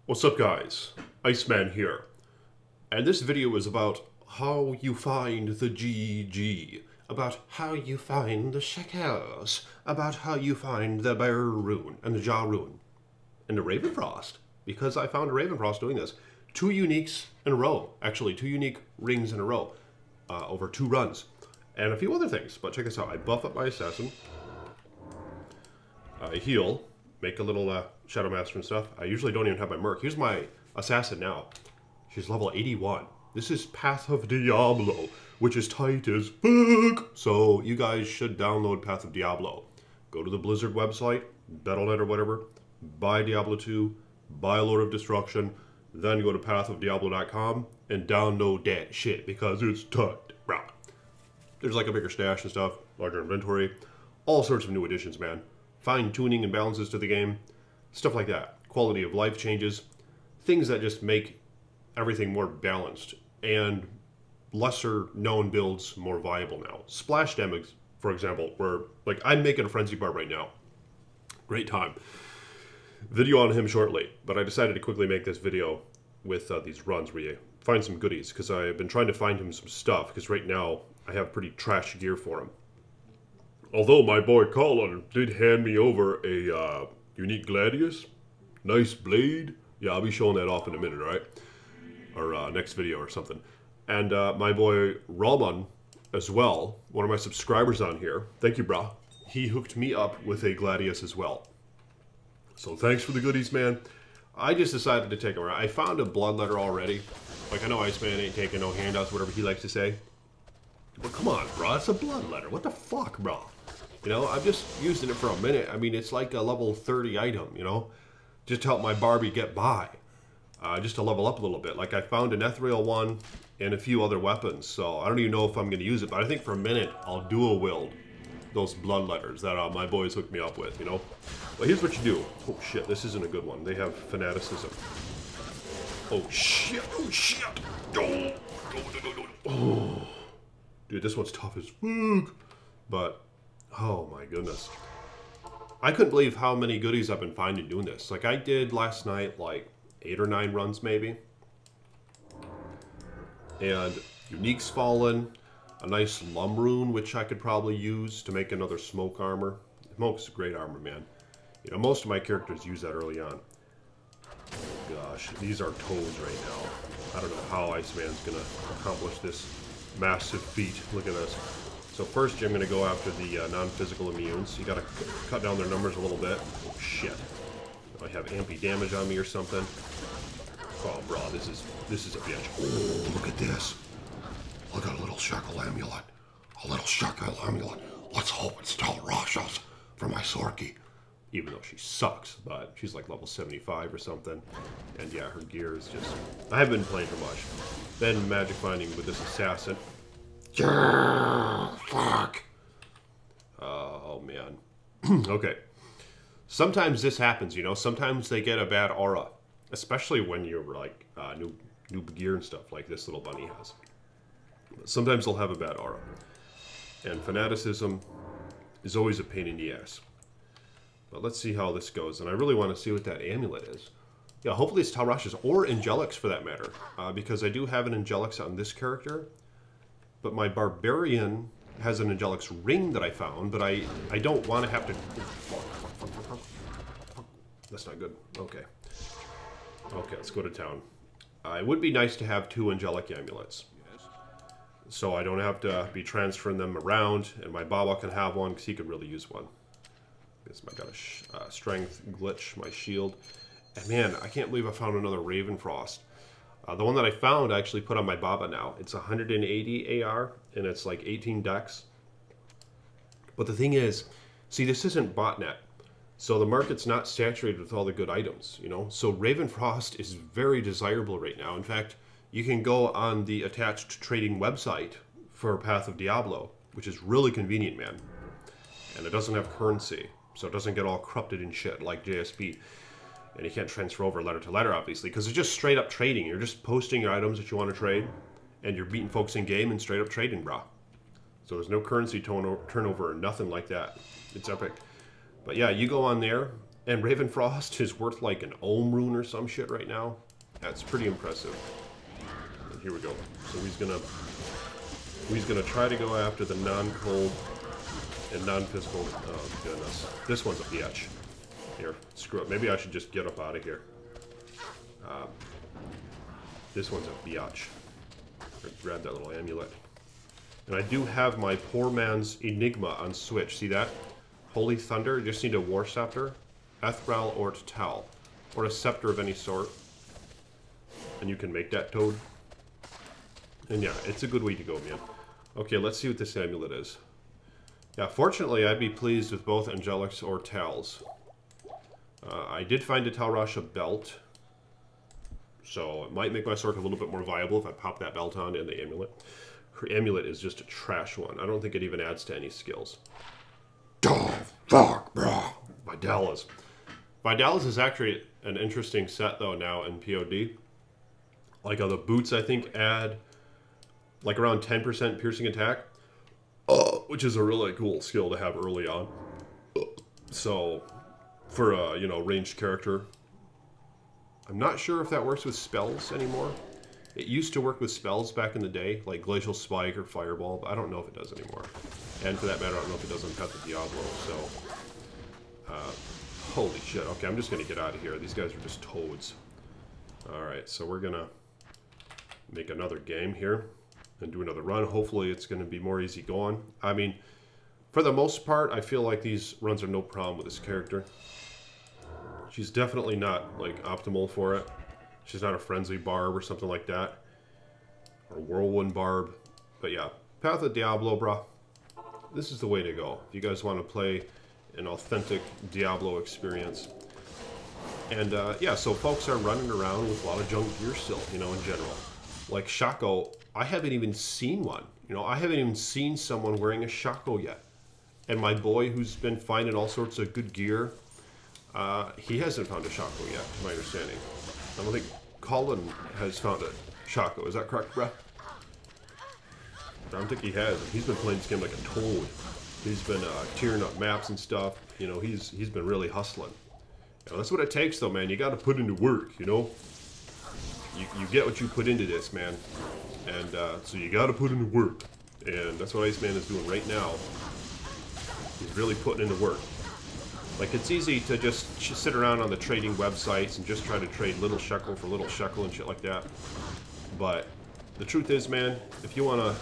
What's up guys, Iceman here, and this video is about how you find the GG, about how you find the shekels, about how you find the Bear Rune, and the Jaw Rune, and the Ravenfrost, because I found a Ravenfrost doing this. 2 uniques in a row, actually 2 unique rings in a row, over 2 runs, and a few other things, but check this out. I buff up my assassin, I heal, make a little Shadow Master and stuff. I usually don't even have my Merc. Here's my assassin now. She's level 81. This is Path of Diablo, which is tight as fuck. So you guys should download Path of Diablo. Go to the Blizzard website, Battle.net or whatever, buy Diablo 2, buy Lord of Destruction, then go to pathofdiablo.com and download that shit because it's tight. There's like a bigger stash and stuff, larger inventory, all sorts of new additions, man. Fine-tuning and balances to the game, stuff like that. Quality of life changes, things that just make everything more balanced and lesser known builds more viable now. Splash damage, for example, where like I'm making a Frenzy Barb right now. Great time. Video on him shortly, but I decided to quickly make this video with these runs where you find some goodies, because I've been trying to find him some stuff, because right now I have pretty trash gear for him. Although my boy Colin did hand me over a unique Gladius, nice blade. Yeah, I'll be showing that off in a minute, alright? Or next video or something. And my boy Roman as well, one of my subscribers on here, thank you brah, he hooked me up with a Gladius as well. So thanks for the goodies, man. I just decided to take them around. I found a Bloodletter already. Like, I know Iceman ain't taking no handouts, whatever he likes to say. But come on, bro, it's a Bloodletter. What the fuck, bro? You know, I'm just using it for a minute. I mean, it's like a level 30 item, you know? Just to help my Barbie get by. Just to level up a little bit. Like, I found an Ethereal one and a few other weapons. So, I don't even know if I'm going to use it. But I think for a minute, I'll dual wield those Bloodletters that my boys hooked me up with, you know? Well, here's what you do. Oh, shit, this isn't a good one. They have Fanaticism. Oh, shit. Oh, shit. Oh. Dude, this one's tough as fuck. But... oh my goodness. I couldn't believe how many goodies I've been finding doing this. Like I did last night like 8 or 9 runs maybe. And Unique's fallen. A nice Lum Rune which I could probably use to make another Smoke armor. Smoke's great armor, man. You know, most of my characters use that early on. Gosh, these are toads right now. I don't know how Iceman's gonna accomplish this massive feat. Look at this. So first, I'm going to go after the non-physical immunes. You got to cut down their numbers a little bit. Oh shit! I have ampy damage on me or something. Oh, bro, this is a bitch. Oh, look at this! Look at a little shekel amulet. A little shekel amulet. Let's hope it's Talrashas for my Sorky. Even though she sucks, but she's like level 75 or something. And yeah, her gear is just... I haven't been playing her much. Then magic finding with this assassin. Fuck. Oh man. Okay. Sometimes this happens, you know. Sometimes they get a bad aura, especially when you're like new gear and stuff like this little bunny has. Sometimes they'll have a bad aura, and Fanaticism is always a pain in the ass. But let's see how this goes, and I really want to see what that amulet is. Yeah, hopefully it's Talrashas or Angelix for that matter, because I do have an Angelix on this character. But my Barbarian has an Angelix ring that I found, but I don't want to have to... That's not good. Okay. Okay, let's go to town. It would be nice to have 2 angelic amulets. So I don't have to be transferring them around, and my Baba can have one, because he could really use one. I got a strength glitch, my shield. And man, I can't believe I found another Ravenfrost. The one that I found I actually put on my Baba now. It's 180 AR, and it's like 18 dex. But the thing is, see, this isn't botnet. So the market's not saturated with all the good items, you know? So Ravenfrost is very desirable right now. In fact, you can go on the attached trading website for Path of Diablo, which is really convenient, man. And it doesn't have currency, so it doesn't get all corrupted and shit like JSP. And you can't transfer over letter to letter, obviously, because it's just straight up trading. You're just posting your items that you want to trade, and you're beating folks in game and straight up trading, brah. So there's no currency turnover or nothing like that. It's epic. But yeah, you go on there, And Ravenfrost is worth like an Ohm rune or some shit right now. That's pretty impressive. And here we go. So he's gonna try to go after the non-cold and non-physical. Oh goodness, this one's a bitch. Here, screw it. Maybe I should just get up out of here. This one's a biatch. Grab that little amulet. And I do have my poor man's Enigma on Switch. See that? Holy Thunder. You just need a War Scepter, Ethral or Tal, or a scepter of any sort. And you can make that Toad. And yeah, it's a good way to go, man. Okay, let's see what this amulet is. Yeah, fortunately, I'd be pleased with both Angelics or Tals. I did find a Tal Rasha belt. So it might make my sword a little bit more viable if I pop that belt on and the amulet. Her amulet is just a trash one. I don't think it even adds to any skills. Oh, fuck, bro. Vidalis. Vidalis is actually an interesting set, though, now in POD. Like, the boots, I think, add, like, around 10% piercing attack. Which is a really cool skill to have early on. So, for a, you know, ranged character... I'm not sure if that works with spells anymore. It used to work with spells back in the day, like Glacial Spike or Fireball, but I don't know if it does anymore. And for that matter, I don't know if it does on Path of Diablo, so... holy shit. Okay, I'm just gonna get out of here. These guys are just toads. Alright, so we're gonna make another game here and do another run. Hopefully it's gonna be more easy going. I mean, for the most part, I feel like these runs are no problem with this character. She's definitely not, like, optimal for it. She's not a Frenzy Barb or something like that. Or Whirlwind Barb. But yeah, Path of Diablo, brah. This is the way to go. If you guys want to play an authentic Diablo experience. And, yeah, so folks are running around with a lot of junk gear still, you know, in general. Like Shaco, I haven't even seen one. You know, I haven't even seen someone wearing a Shaco yet. And my boy, who's been finding all sorts of good gear... he hasn't found a Shaco yet, to my understanding. I don't think Colin has found a Shaco. Is that correct, bruh? I don't think he has. He's been playing this game like a toad. He's been tearing up maps and stuff. You know, he's been really hustling. You know, that's what it takes, though, man. You got to put into work, you know? You get what you put into this, man. And so you got to put into work. And that's what Iceman is doing right now. He's really putting into work. Like, it's easy to just sit around on the trading websites and just try to trade little shekel for little shekel and shit like that. But the truth is, man, if you wanna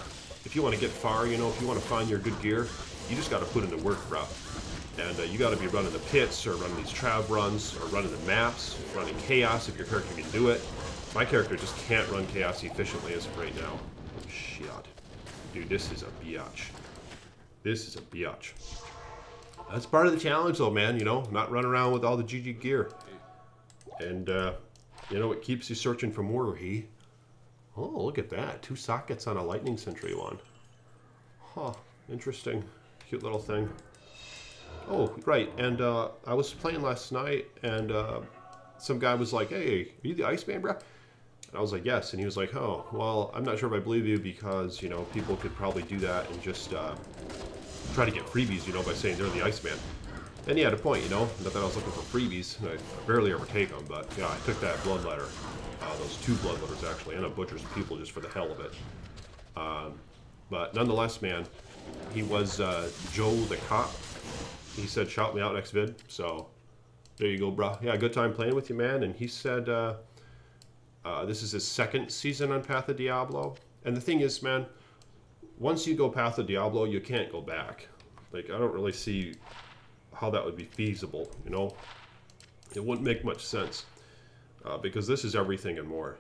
get far, you know, if you wanna find your good gear, you just gotta put in the work, bro. And you gotta be running the pits, or running these trav runs, or running the maps, running chaos if your character can do it. My character just can't run chaos efficiently as of right now. Oh, shit. Dude, this is a biatch. This is a biatch. That's part of the challenge, though, man, you know, not running around with all the GG gear. And, you know, it keeps you searching for more, he. Oh, look at that. 2 sockets on a Lightning Sentry one. Huh, interesting. Cute little thing. Oh, right, and I was playing last night, and some guy was like, hey, are you the Iceman, bro? And I was like, yes, and he was like, oh, well, I'm not sure if I believe you because, you know, people could probably do that and just... try to get freebies, you know, by saying they're the Iceman. And he had a point, you know, not that I was looking for freebies. I barely ever take them, but, yeah, I took that blood letter. Those 2 blood letters, actually, and a Butcher's People just for the hell of it. But nonetheless, man, he was Joe the Cop. He said, shout me out next vid, so there you go, bro. Yeah, good time playing with you, man. And he said this is his 2nd season on Path of Diablo. And the thing is, man, once you go Path of Diablo, you can't go back. Like, I don't really see how that would be feasible, you know? It wouldn't make much sense. Because this is everything and more.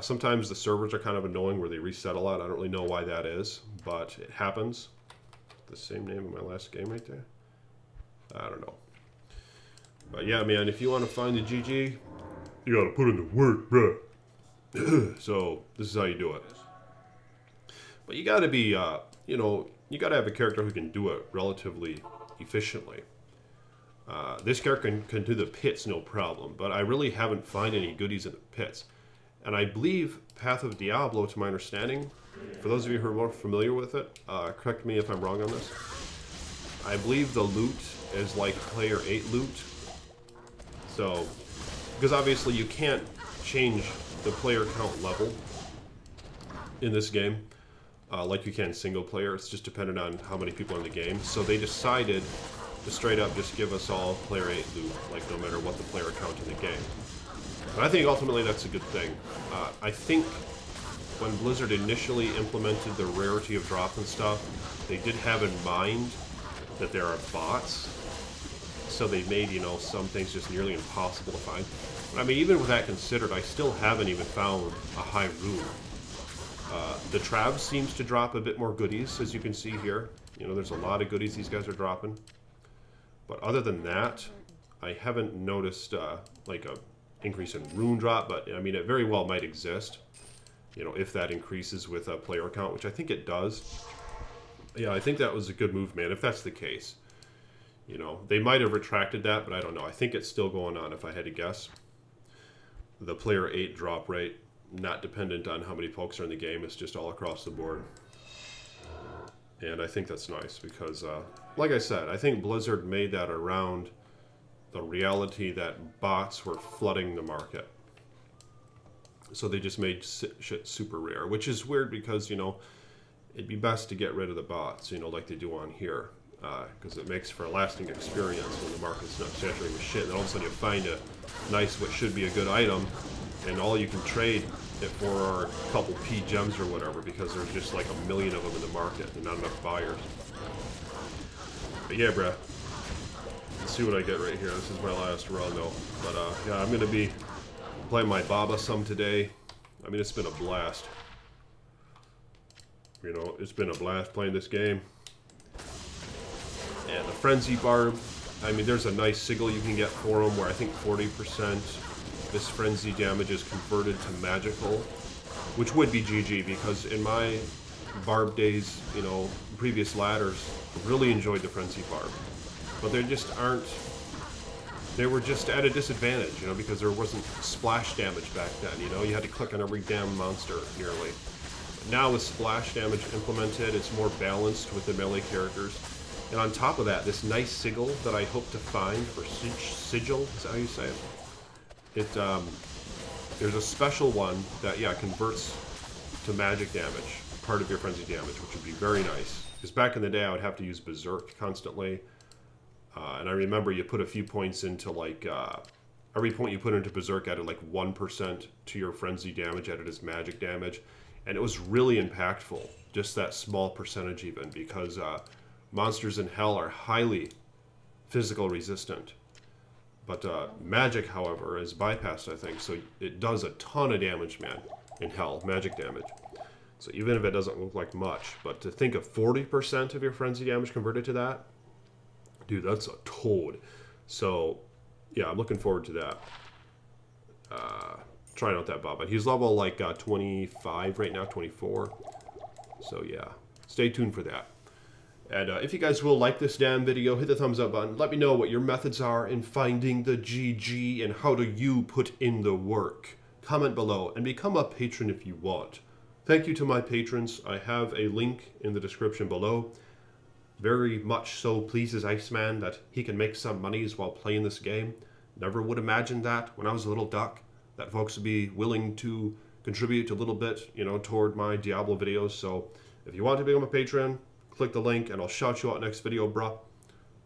Sometimes the servers are kind of annoying where they reset a lot. I don't really know why that is, but it happens. The same name of my last game right there? I don't know. But yeah, man, if you want to find the GG, you gotta put in the work, bruh. So, this is how you do it. But you gotta be, you know, you gotta have a character who can do it relatively efficiently. This character can do the pits no problem, but I really haven't found any goodies in the pits. And I believe Path of Diablo, to my understanding, for those of you who are more familiar with it, correct me if I'm wrong on this, I believe the loot as like player 8 loot. So, because obviously you can't change the player count level in this game like you can single player. It's just dependent on how many people are in the game. So they decided to straight up just give us all player 8 loot, like no matter what the player count in the game. And I think ultimately that's a good thing. I think when Blizzard initially implemented the rarity of drop and stuff, they did have in mind that there are bots. So they made, you know, some things just nearly impossible to find. I mean, even with that considered, I still haven't even found a high rune. The Trav seems to drop a bit more goodies, as you can see here. You know, there's a lot of goodies these guys are dropping. But other than that, I haven't noticed like a increase in rune drop, but I mean, it very well might exist. You know, if that increases with a player count, which I think it does. Yeah, I think that was a good move, man, if that's the case. You know, they might have retracted that, but I don't know. I think it's still going on, if I had to guess. The player 8 drop rate, not dependent on how many folks are in the game. It's just all across the board. And I think that's nice because, like I said, I think Blizzard made that around the reality that bots were flooding the market. So they just made shit super rare, which is weird because, you know, it'd be best to get rid of the bots, you know, like they do on here. Because it makes for a lasting experience when the market's not saturated with shit. And then all of a sudden you find a nice, what should be a good item, and all you can trade it for are a couple P gems or whatever, because there's just like a million of them in the market and not enough buyers. But yeah, bruh. Let's see what I get right here. This is my last run though. But yeah, I'm going to be playing my Baba some today. I mean, it's been a blast. You know, it's been a blast playing this game. And the Frenzy Barb, I mean, there's a nice sigil you can get for them where I think 40% this Frenzy damage is converted to magical, which would be GG because in my Barb days, you know, previous ladders, really enjoyed the Frenzy Barb. But they just aren't, they were just at a disadvantage, you know, because there wasn't splash damage back then, you know, you had to click on every damn monster nearly. Now with splash damage implemented, it's more balanced with the melee characters. And on top of that, this nice sigil that I hope to find, or sigil, is that how you say it? There's a special one that, yeah, converts to magic damage, part of your frenzy damage, which would be very nice. Because back in the day, I would have to use Berserk constantly. And I remember you put a few points into, like, every point you put into Berserk added, like, 1% to your frenzy damage, added as magic damage. And it was really impactful, just that small percentage even, because monsters in Hell are highly physical resistant. But magic, however, is bypassed, I think. So it does a ton of damage, man, in Hell, magic damage. So even if it doesn't look like much, but to think of 40% of your frenzy damage converted to that, dude, that's a toad. So, yeah, I'm looking forward to that. Trying out that Baba. He's level, like, 25 right now, 24. So, yeah, stay tuned for that. And if you guys will like this damn video, hit the thumbs up button. Let me know what your methods are in finding the GG and how do you put in the work. Comment below and become a patron if you want. Thank you to my patrons. I have a link in the description below. Very much so pleases Iceman that he can make some monies while playing this game. Never would imagine that when I was a little duck, that folks would be willing to contribute a little bit, you know, toward my Diablo videos. So if you want to become a patron, click the link and I'll shout you out next video, bruh.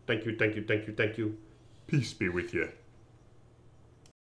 Thank you, thank you, thank you, thank you. Peace be with you.